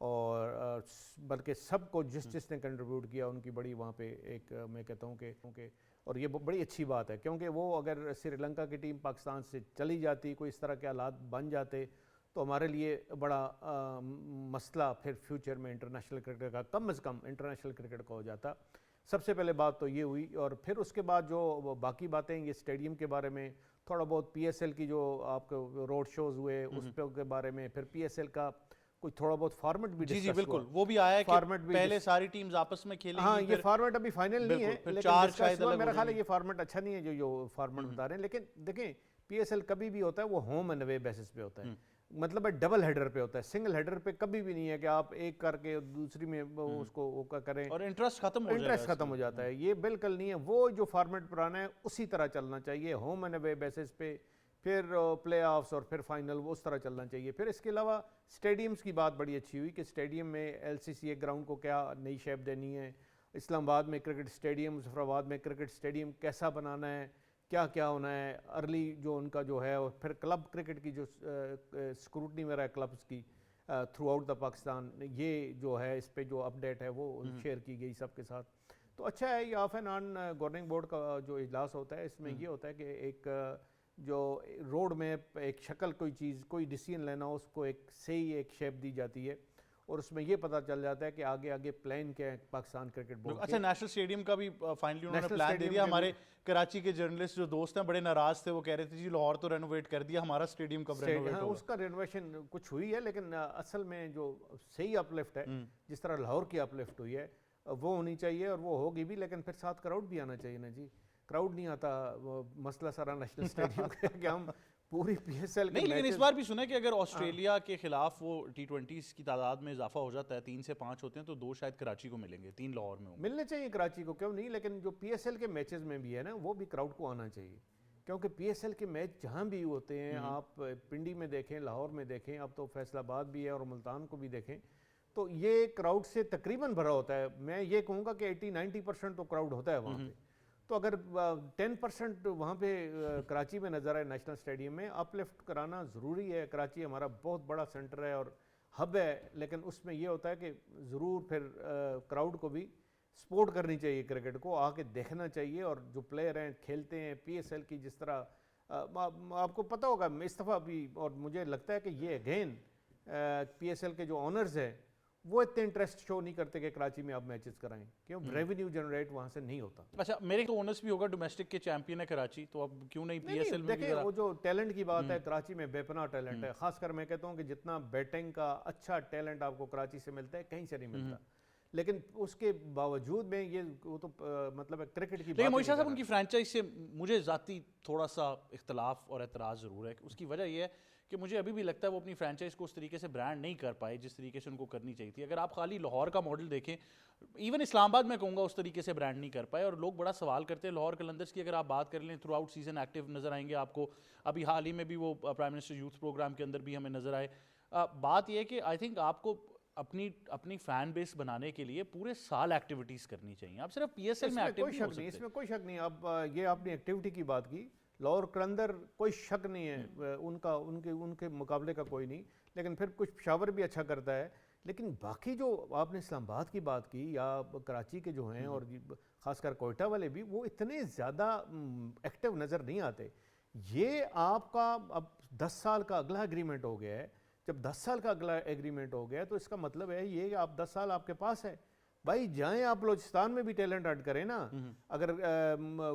اور بلکہ سب کو جس نے کنٹریبیوٹ کیا ان کی بڑی وہاں پہ ایک میں کہتا ہوں کہ اور یہ بڑی اچھی بات ہے، کیونکہ وہ اگر سری لنکا کی ٹیم پاکستان سے چلی جاتی، کوئی اس طرح کے حالات بن جاتے تو ہمارے لیے بڑا مسئلہ پھر فیوچر میں انٹرنیشنل کرکٹ کا، کم از کم انٹرنیشنل کرکٹ کا ہو جاتا۔ سب سے پہلے بات تو یہ ہوئی، اور پھر اس کے بعد جو باقی باتیں یہ اسٹیڈیم کے بارے میں، تھوڑا بہت پی ایس ایل کی جو آپ کو روڈ شوز ہوئے اس کے بارے میں، پھر پی ایس ایل کا کوئی تھوڑا بہت فارمیٹ بھی ڈسکس ہوا۔ جی بالکل، وہ بھی آیا ہے کہ پہلے ساری ٹیمز آپس میں کھیلیں گی، ہاں یہ فارمیٹ ابھی فائنل نہیں ہے، لیکن ڈسکس ہوا۔ میرا خیال ہے یہ فارمیٹ اچھا نہیں ہے جو فارمیٹ بتا رہے ہیں، لیکن دیکھیں پی ایس ایل کبھی بھی ہوتا ہے وہ ہوم اینڈ اوے بیسس پہ ہوتا ہے، مطلب ڈبل ہیڈر پہ ہوتا ہے، سنگل ہیڈر پہ کبھی بھی نہیں ہے کہ آپ ایک کر کے دوسری میں اس کو کریں اور انٹرسٹ ختم ہو جاتا ہے، یہ بالکل نہیں ہے۔ وہ جو فارمیٹ پرانا ہے اسی طرح چلنا چاہیے، ہوم اینڈ اوے بیسس پہ، پھر پلے آفس اور پھر فائنل، وہ اس طرح چلنا چاہیے۔ پھر اس کے علاوہ اسٹیڈیمز کی بات بڑی اچھی ہوئی کہ اسٹیڈیم میں ایل سی سی ایک گراؤنڈ کو کیا نئی شیپ دینی ہے، اسلام آباد میں کرکٹ اسٹیڈیم، ظفر آباد میں کرکٹ اسٹیڈیم کیسا بنانا ہے، کیا کیا ہونا ہے، ارلی جو ان کا جو ہے، اور پھر کلب کرکٹ کی جو اسکروٹنی میں رہا ہے کلبز کی تھرو آؤٹ دا پاکستان، یہ جو ہے اس پہ جو اپڈیٹ ہے وہ شیئر کی گئی سب کے ساتھ۔ تو اچھا ہے، یہ of and on governing board کا جو اجلاس ہوتا ہے اس میں یہ ہوتا ہے کہ ایک جو روڈ میپ، ایک شکل، کوئی چیز، کوئی ڈیسیژن لینا ہو اس کو ایک صحیح ایک شیپ دی جاتی ہے، اور اس میں یہ پتہ چل جاتا ہے کہ آگے پلان کیا ہے پاکستان کرکٹ بورڈ۔ اچھا، نیشنل اسٹیڈیم کا بھی فائنلی انہوں نے پلان دے دیا۔ ہمارے کراچی کے جرنلسٹ جو دوست ہیں بڑے ناراض تھے، وہ کہہ رہے تھے جی لاہور تو رینوویٹ کر دیا، ہمارا اسٹیڈیم کب رینوویٹ ہوگا؟ اس کا رینوویشن کچھ ہوئی ہے، لیکن اصل میں جو صحیح اپ لفٹ ہے، جس طرح لاہور کی اپ لفٹ ہوئی ہے وہ ہونی چاہیے، اور وہ ہوگی بھی، لیکن پھر ساتھ کراؤڈ بھی آنا چاہیے نا جی۔ کراؤڈ نہیں آتا، مسئلہ سارا نیشنل اسٹیڈیم کا کہ ہم پوری پی ایس ایل نہیں، لیکن اس بار بھی سنا کہ اگر آسٹریلیا کے خلاف وہ T20s کی تعداد میں اضافہ ہو جاتا ہے، 3 سے 5 ہوتے ہیں، تو 2 شاید کراچی کو ملیں گے، 3 لاہور میں ہوں گے۔ ملنے چاہیے کراچی کو، کیوں نہیں، لیکن جو پی ایس ایل کے میچز میں بھی ہے نا وہ بھی کراؤڈ کو آنا چاہیے، کیونکہ پی ایس ایل کے میچ جہاں بھی ہوتے ہیں، آپ پنڈی میں دیکھیں، لاہور میں دیکھیں، اب تو فیصل آباد بھی ہے اور ملتان کو بھی دیکھیں، تو یہ کراؤڈ سے تقریباً بھرا ہوتا ہے۔ میں یہ کہوں گا کہ 80-90% تو کراؤڈ ہوتا ہے وہاں پہ، تو اگر 10% وہاں پہ کراچی میں نظر آئے نیشنل اسٹیڈیم میں، اپ لفٹ کرانا ضروری ہے۔ کراچی ہمارا بہت بڑا سینٹر ہے اور ہب ہے، لیکن اس میں یہ ہوتا ہے کہ ضرور پھر کراؤڈ کو بھی سپورٹ کرنی چاہیے، کرکٹ کو آ کے دیکھنا چاہیے، اور جو پلیئر ہیں کھیلتے ہیں پی ایس ایل کی، جس طرح آپ کو پتہ ہوگا مصطفیٰ بھی، اور مجھے لگتا ہے کہ یہ اگین پی ایس ایل کے جو آنرز ہیں وہ اتنے انٹرسٹ شو نہیں کرتے کہ کراچی میں آپ میچز کرائیں، کیوں ریونیو جنریٹ وہاں سے نہیں ہوتا۔ اچھا، میرے تو اونرس بھی ہوگا، ڈومیسٹک کے چیمپئن ہے کراچی، تو اب کیوں نہیں پی ایس ایل میں بھی؟ دیکھیں وہ جو ٹیلنٹ کی بات ہے، کراچی میں بے پناہ ٹیلنٹ ہے، خاص کر میں کہتا ہوں کہ جتنا بیٹنگ کا اچھا ٹیلنٹ آپ کو کراچی سے ملتا ہے کہیں سے نہیں ملتا، لیکن اس کے باوجود میں یہ وہ تو مطلب ہے کرکٹ کی۔ لیکن معیز شاہ صاحب ان کی فرینچائز سے مجھے ذاتی تھوڑا سا اختلاف اور اعتراض ضرور ہے، اس کی وجہ یہ ہے کہ مجھے ابھی بھی لگتا ہے وہ اپنی فرینچائز کو اس طریقے سے برانڈ نہیں کر پائے جس طریقے سے ان کو کرنی چاہیے تھی۔ اگر آپ خالی لاہور کا ماڈل دیکھیں، ایون اسلام آباد میں کہوں گا اس طریقے سے برانڈ نہیں کر پائے، اور لوگ بڑا سوال کرتے ہیں لاہور قلندرز کی۔ اگر آپ بات کر لیں تھرو آؤٹ سیزن ایکٹیو نظر آئیں گے آپ کو، ابھی حال ہی میں بھی وہ پرائم منسٹر یوتھ پروگرام کے اندر بھی ہمیں نظر آئے۔ بات یہ ہے کہ آئی تھنک آپ کو اپنی فین بیس بنانے کے لیے پورے سال ایکٹیویٹیز کرنی چاہیے، آپ صرف پی ایس ایل میں ایکٹیو نہیں ہو سکتے۔ اس میں کوئی شک نہیں، اب یہ آپ نے ایکٹیویٹی کی بات کی، لاہور قلندر کوئی شک نہیں ہے ان کے مقابلے کا کوئی نہیں، لیکن پھر کچھ پشاور بھی اچھا کرتا ہے، لیکن باقی جو آپ نے اسلام آباد کی بات کی یا کراچی کے جو ہیں اور خاص کر کوئٹہ والے بھی، وہ اتنے زیادہ ایکٹیو نظر نہیں آتے. یہ آپ کا اب 10 سال کا اگلا ایگریمنٹ ہو گیا ہے. جب 10 سال کا اگلا ایگریمنٹ ہو گیا تو اس کا مطلب ہے یہ کہ آپ 10 سال آپ کے پاس ہے. بھائی جائیں آپ بلوچستان میں بھی ٹیلنٹ ایڈ کریں نا. اگر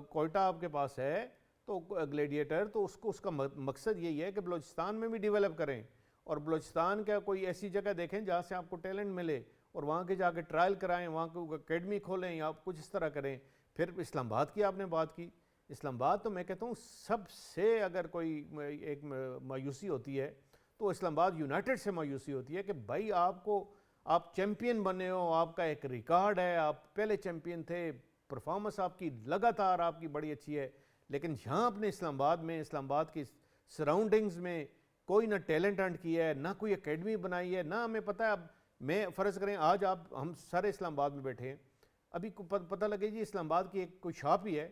کوئٹہ آپ کے پاس ہے تو گلیڈیٹر، تو اس کا مقصد یہی ہے کہ بلوچستان میں بھی ڈیولپ کریں، اور بلوچستان کا کوئی ایسی جگہ دیکھیں جہاں سے آپ کو ٹیلنٹ ملے اور وہاں کے جا کے ٹرائل کرائیں، وہاں کو اکیڈمی کھولیں یا آپ کچھ اس طرح کریں. پھر اسلام آباد کی آپ نے بات کی. اسلام آباد تو میں کہتا ہوں سب سے اگر کوئی ایک مایوسی ہوتی ہے تو اسلام آباد یونائٹڈ سے مایوسی ہوتی ہے کہ بھائی آپ چیمپئن بنے ہو، آپ کا ایک ریکارڈ ہے، آپ پہلے چیمپئن تھے، پرفارمنس آپ کی لگاتار آپ کی بڑی اچھی ہے، لیکن یہاں اپنے اسلام آباد کی سراؤنڈنگز میں کوئی نہ ٹیلنٹ ارن کیا ہے، نہ کوئی اکیڈمی بنائی ہے، نہ ہمیں پتہ ہے. اب میں فرض کریں آج ہم سارے اسلام آباد میں بیٹھے ہیں، ابھی پتہ لگے جی اسلام آباد کی ایک کوئی شاپ ہی ہے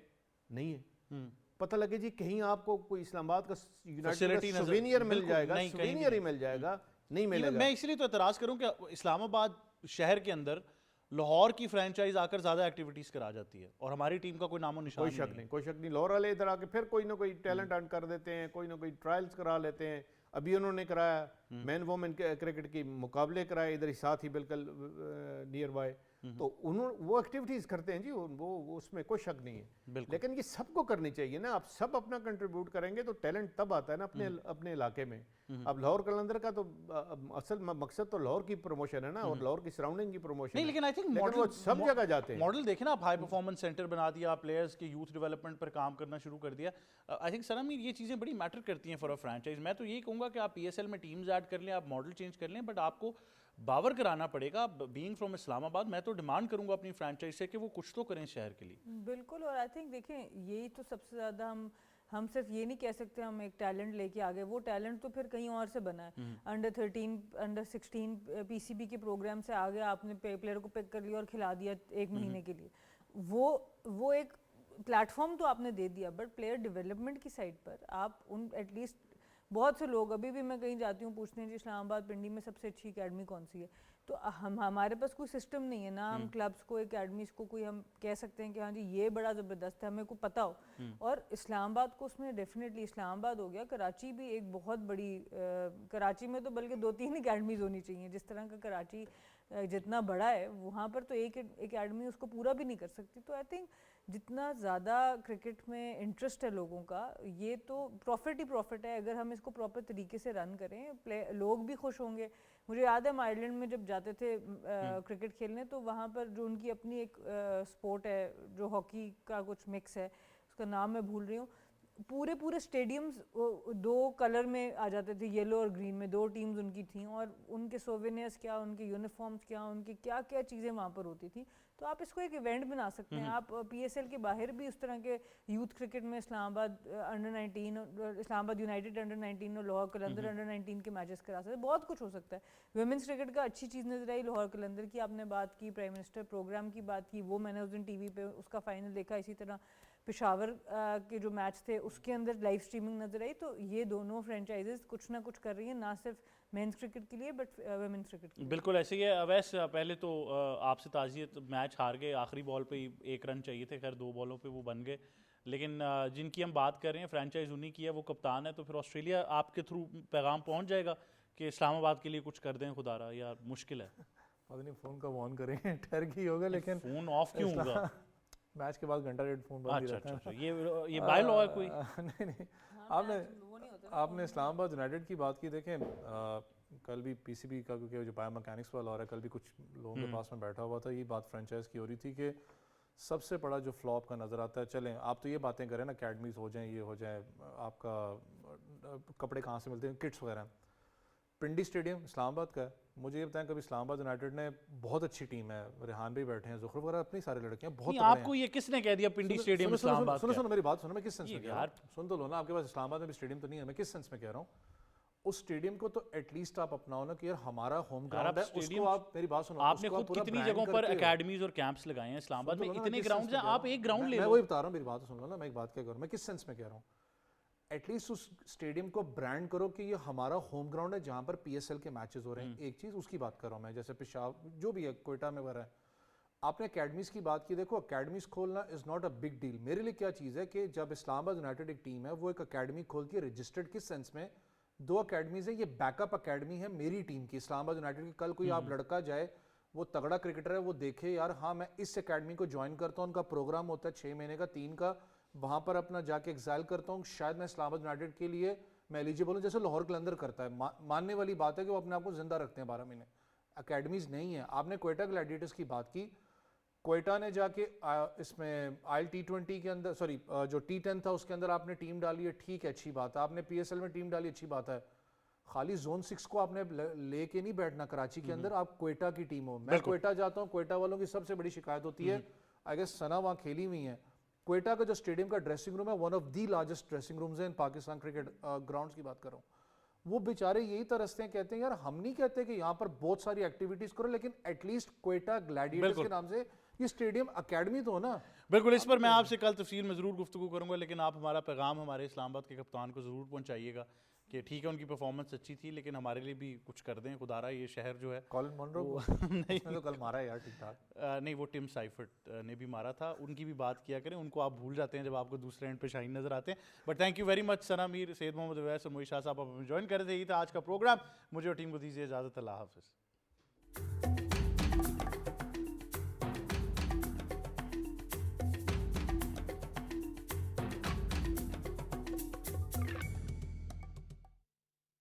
نہیں ہے، پتہ لگے جی کہیں آپ کو کوئی اسلام آباد کا یونائٹڈ سوینئر مل جائے گا، سوینئر ہی مل جائے گا، نہیں ملے گا. میں اس لیے تو اعتراض کروں کہ اسلام آباد شہر کے اندر لاہور کی فرینچائز آ کر زیادہ ایکٹیویٹیز کرا جاتی ہے اور ہماری ٹیم کا کوئی نام و نشان کوئی شک نہیں. لاہور والے ادھر آ کے پھر کوئی نہ کوئی ٹیلنٹ ارن کر دیتے ہیں، کوئی نہ کوئی ٹرائلز کرا لیتے ہیں. ابھی انہوں نے کرایا مین وومن کرکٹ کی مقابلے کرائے ادھر ہی ساتھ ہی بالکل نیئر بائی، تو وہ ایکٹیویٹیز کرتے ہیں جی، وہ اس میں کوئی شک نہیں ہے. لیکن یہ سب کو کرنی چاہیے نا. آپ سب اپنا کنٹریبیوٹ کریں گے تو ٹیلنٹ تب آتا ہے نا اپنے علاقے میں. اب لاہور قلندر کا تو اصل مقصد تو لاہور کی پروموشن ہے نا، اور لاہور کی سراؤنڈنگ کی پروموشن. نہیں، لیکن آئی تھنک وہ سب جگہ جاتے ہیں. ماڈل دیکھیں نا، آپ ہائی پرفارمنس سینٹر بنا دیا، پلیئرز کے یوتھ ڈیولپمنٹ پر کام کرنا شروع کر دیا. آئی تھنک سر یہ چیزیں بڑی میٹر کرتی ہیں فار اے فرینچائز. میں تو یہی کہوں گا کہ آپ پی ایس ایل میں ٹیمز ایڈ کر لیں، آپ ماڈل چینج کر لیں، بٹ آپ کو باور کرانا پڑے گا. بینگ فرام اسلام آباد میں تو ڈیمانڈ کروں گا اپنی فرینچائز سے کہ وہ کچھ تو کریں شہر کے لیے. بالکل. اور آئی تھنک دیکھیں یہی تو سب سے زیادہ ہم صرف یہ نہیں کہہ سکتے ہم ایک ٹیلنٹ لے کے آگے، وہ ٹیلنٹ تو پھر کہیں اور سے بنا ہے. انڈر 13 انڈر 16 پی سی بی کے پروگرام سے آگے آپ نے پلیئر کو پک کر لیا اور کھلا دیا 1 مہینے کے لیے، وہ ایک پلیٹ فارم تو آپ نے دے دیا، بٹ پلیئر ڈیولپمنٹ کی سائڈ پر آپ ایٹ لیسٹ بہت سے لوگ ابھی بھی میں کہیں جاتی ہوں پوچھتے ہیں جی اسلام آباد پنڈی میں سب سے اچھی اکیڈمی کون سی ہے، تو ہمارے پاس کوئی سسٹم نہیں ہے نا. ہم کلبس کو اکیڈمیز کو کوئی ہم کہہ سکتے ہیں کہ ہاں جی یہ بڑا زبردست ہے، ہمیں کو پتہ ہو. اور اسلام آباد کو اس میں ڈیفینیٹلی اسلام آباد ہو گیا، کراچی بھی ایک بہت بڑی، کراچی میں تو بلکہ 2-3 اکیڈمیز ہونی چاہیے. جس طرح کا کراچی جتنا بڑا ہے وہاں پر تو ایک اکیڈمی اس کو پورا بھی نہیں کر سکتی. تو آئی تھنک جتنا زیادہ کرکٹ میں انٹرسٹ ہے لوگوں کا، یہ تو پروفٹ ہی پروفٹ ہے. اگر ہم اس کو پراپر طریقے سے رن کریں لوگ بھی خوش ہوں گے. مجھے یاد ہے ہم آئرلینڈ میں جب جاتے تھے کرکٹ کھیلنے تو وہاں پر جو ان کی اپنی ایک سپورٹ ہے جو ہاکی کا کچھ مکس ہے، اس کا نام میں بھول رہی ہوں، پورے اسٹیڈیمز 2 کلر میں آ جاتے تھے، یلو اور گرین میں 2 ٹیمز ان کی تھیں، اور ان کے سووینئرز کیا، ان کے یونیفارمز کیا، ان کی کیا کیا چیزیں وہاں پر ہوتی تھیں. تو آپ اس کو ایک ایونٹ بنا سکتے ہیں. آپ پی ایس ایل کے باہر بھی اس طرح کے یوتھ کرکٹ میں اسلام آباد انڈر 19، اسلام آباد یونائٹڈ انڈر 19 اور لاہور قلندر انڈر 19 کے میچز کرا سکتے ہیں. بہت کچھ ہو سکتا ہے. ویمنس کرکٹ کا اچھی چیز نظر آئی، لاہور قلندر کی آپ نے بات کی، پرائم منسٹر پروگرام کی بات کی، وہ میں نے اس دن ٹی وی پہ اس کا فائنل دیکھا. اسی طرح پشاور کے جو میچ تھے اس کے اندر لائیو اسٹریمنگ نظر آئی. تو یہ دونوں فرینچائزز کچھ نہ کچھ کر رہی ہیں، نہ صرف مینس کرکٹ کے لیے بٹ ویمنس کرکٹ کے لیے. بالکل ایسے ہی ہے. اویس پہلے تو آپ سے تعزیت، میچ ہار گئے، آخری بال پہ 1 رن چاہیے تھے، خیر 2 بالوں پہ وہ بن گئے. لیکن جن کی ہم بات کر رہے ہیں فرینچائز انہیں کی ہے، وہ کپتان ہے. تو پھر آسٹریلیا آپ کے تھرو پیغام پہنچ جائے گا کہ اسلام آباد کے لیے کچھ کر دیں خدا را، یا مشکل ہے؟ پتہ نہیں فون کب آن کریں، ٹھہر کے ہی ہوگا. لیکن فون آف کیوں ہوگا؟ میچ کے بعد گھنٹہ 1.5 فون بند ہی رہتا ہے. اچھا یہ بائی لا ہے کوئی؟ نہیں، آپ نے اسلام آباد یونائٹڈ کی بات کی. دیکھیں کل بھی پی سی بی کا، کیونکہ جو بایو مکینکس والا ہو رہا ہے، کل بھی کچھ لوگوں کے پاس میں بیٹھا ہوا تھا، یہ بات فرینچائز کی ہو رہی تھی کہ سب سے بڑا جو فلاپ کا نظر آتا ہے، چلیں آپ تو یہ باتیں کریں نا اکیڈمیز ہو جائیں، یہ ہو جائیں، آپ کا کپڑے کہاں سے ملتے ہیں، کٹس وغیرہ. پنڈی اسٹیڈیم اسلام آباد کا ہے. مجھے یہ بتائیں کبھی اسلام آباد یونائٹڈ نے بہت اچھی ٹیم ہے، ریحان بھی بیٹھے ہیں، زخرف وغیرہ اپنی سارے لڑکے ہیں، بہت. آپ کو یہ کس نے کہہ دیا پنڈی اسٹیڈیم اسلام آباد؟ سنو میری بات سنو، میں کس سینس میں کہہ رہا ہوں، سن تو لو نا. آپ کے پاس اسلام آباد میں بھی اسٹیڈیم تو نہیں ہے، میں کس سینس میں کہہ رہا ہوں. اس اسٹیڈیم کو تو ایٹ لیسٹ آپ اپناؤ نا کہ یار ہمارا ہوم گراؤنڈ ہے. اس کو آپ، میری بات سنو، آپ نے خود کتنی جگہوں پر اکیڈمیز اور کیمپس لگائے ہیں اسلام آباد میں، اتنے گراؤنڈز ہیں، آپ ایک گراؤنڈ لے لو. میں وہی بتا رہا ہوں، میری بات سن لو نا. میں ایک بات کیا کروں، میں کس سینس میں کہہ رہا ہوں. ایٹ لیسٹ اس اسٹیڈیم کو برانڈ کرو کہ یہ ہمارا ہوم گراؤنڈ ہے جہاں پر پی ایس ایل کے میچز ہو رہے ہیں. ایک چیز اس کی بات کر رہا ہوں میں, جیسے پشاور جو بھی ہے کوئٹہ میں وغیرہ ہے, آپ نے اکیڈمیز کی بات کی. دیکھو اکیڈمیز کھولنا is not a big deal. میرے لیے کیا چیز ہے کہ جب اسلام آباد یونائٹیڈ ایک ٹیم ہے وہ ایک اکیڈمی کھولتی ہے رجسٹرڈ کس سینس میں, 2 اکیڈمیز ہیں, یہ بیک اپ اکیڈمی ہے میری ٹیم کی اسلام آباد یونائٹیڈ کی. کل کوئی آپ لڑکا جائے وہ تگڑا کرکٹر ہے وہ دیکھے یار ہاں میں اس اکیڈمی کو جوائن کرتا ہوں, ان کا پروگرام ہوتا ہے 6 مہینے کا 3 کا, وہاں پر اپنا جا کے ایگزائل کرتا ہوں, شاید میں اسلام آباد یونائٹیڈ کے لیے میں ایلیجیبل ہوں, جیسے لاہور قلندر کرتا ہے. ماننے والی بات ہے کہ وہ اپنے آپ کو زندہ رکھتے ہیں 12 مہینے. اکیڈمیز نہیں ہیں. آپ نے کوئٹہ گلیڈیٹرز کی بات کی, کوئٹہ نے جا کے اس میں آئی T20 کے اندر سوری جو T10 تھا اس کے اندر آپ نے ٹیم ڈالی ہے, ٹھیک ہے اچھی بات ہے. آپ نے پی ایس ایل میں ٹیم ڈالی, اچھی بات ہے. خالی زون 6 کو آپ نے لے کے نہیں بیٹھنا کراچی کے اندر, آپ کوئٹہ کی ٹیم ہو. میں کوئٹہ جاتا ہوں, کوئٹہ والوں کی سب سے بڑی شکایت ہوتی ہے, آئی گیس ثنا وہاں کھیلی ہوئی ہیں, کوئٹہ کا جو اسٹیڈیم کا ڈریسنگ روم ہے one of the largest dressing rooms ہیں ان پاکستان کرکٹ گراؤنڈز کی بات کر رہا ہوں. وہ بیچارے یہی ترستے ہیں, کہتے ہیں یار ہم نہیں کہتے کہ یہاں پر بہت ساری ایکٹیویٹیز کرو, لیکن ایٹ لیسٹ کوئٹہ گلیڈیٹرز کے نام سے یہ اسٹیڈیم اکیڈمی تو ہو نا. بالکل, اس پر میں آپ سے کل تفصیل میں ضرور گفتگو کروں گا, لیکن آپ ہمارا پیغام ہمارے اسلام آباد کے کپتان کو ضرور پہنچائیے گا کہ ٹھیک ہے ان کی پرفارمنس اچھی تھی لیکن ہمارے لیے بھی کچھ کر دیں خدارا. یہ شہر جو ہے کالن مونرو نہیں تو کل مارا ہے یار ٹھیک ٹھاک نہیں, وہ ٹم سائفرٹ نے بھی مارا تھا, ان کی بھی بات کیا کریں. ان کو آپ بھول جاتے ہیں جب آپ کو دوسرے اینڈ پہ شاہین نظر آتے ہیں. But thank you very much Sana Mir, Syed Muhammad Owais اور موئی شاہ صاحب آپ ہمیں جوائن کر رہے تھے. یہ تھا آج کا پروگرام. مجھے اور ٹیم کو دیجیے اجازت. اللہ حافظ.